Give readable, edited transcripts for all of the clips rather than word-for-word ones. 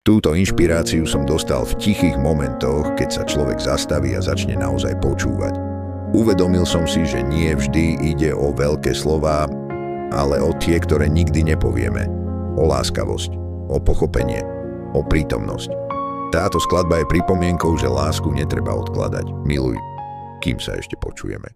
Túto inšpiráciu som dostal v tichých momentoch, keď sa človek zastaví a začne naozaj počúvať. Uvedomil som si, že nie vždy ide o veľké slová, ale o tie, ktoré nikdy nepovieme. O láskavosť, o pochopenie, o prítomnosť. Táto skladba je pripomienkou, že lásku netreba odkladať. Miluj, kým sa ešte počujeme.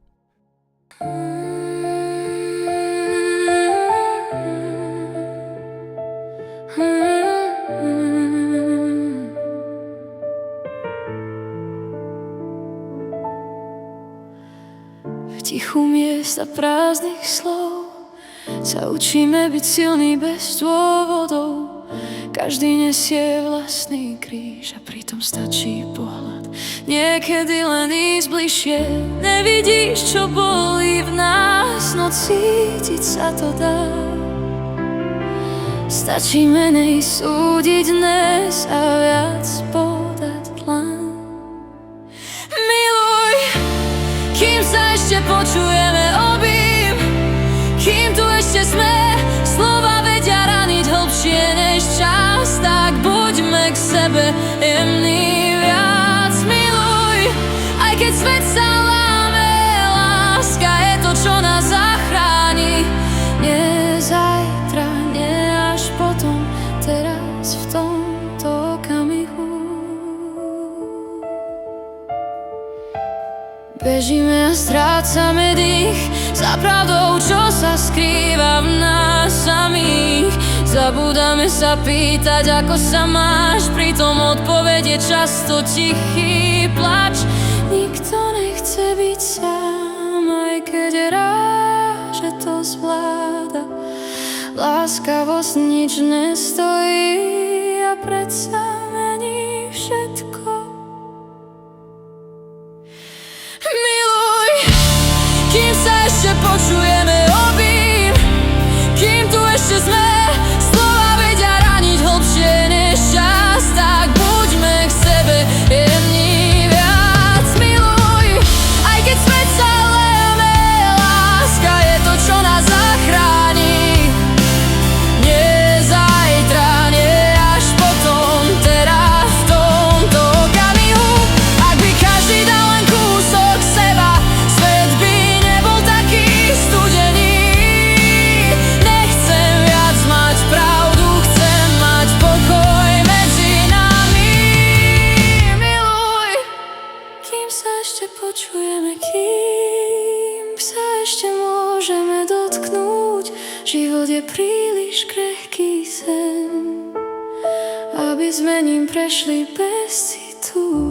V tichu miesta prázdnych slov sa učíme byť silný bez dôvodov. Každý nesie vlastný kríž a pritom stačí pohľad. Niekedy len ísť bližšie. Nevidíš, čo bolí v nás, no cítiť sa to dá. Stačí menej súdiť dnes a viac podať dlan. Miluj, kým sa ešte počujeme, obím, kým tu ešte sme. Slova vedia raniť hlbšie než čas, tak buďme k sebe jemný viac. Miluj, aj keď svet sa láme, láska je to, čo nás zachráni. Nie zajtra, nie až potom, teraz v tomto okamihu. Bežíme a strácame dých za pravdou, čo sa skrýva v nás samých. Zabúdame sa pýtať, ako sa máš, pritom odpoveď je často tichý plač. Nikto nechce byť sám, aj keď rád, že to zvláda. Láskavosť nič nestojí a predsa mení všetko. Miluj, kým sa ešte počujeme, obím, kým tu ešte sme. Slova vedia raniť hlbšie než čas, tak buďme k sebe jemní viac. Miluj, aj keď svet sa láme, láska je to, čo nás zachráni. Nie zajtra, nie až potom, teraz v tomto okamihu. Ak by každý dal len kúsok seba, svet by nebol taký studený. Nechcem viac mať pravdu, chcem mať pokoj medzi nami. Miluj, kým sa ešte počujeme, kým sa ešte môžeme dotknúť. Život je príliš krehký sen, aby sme ním prešli bez citu.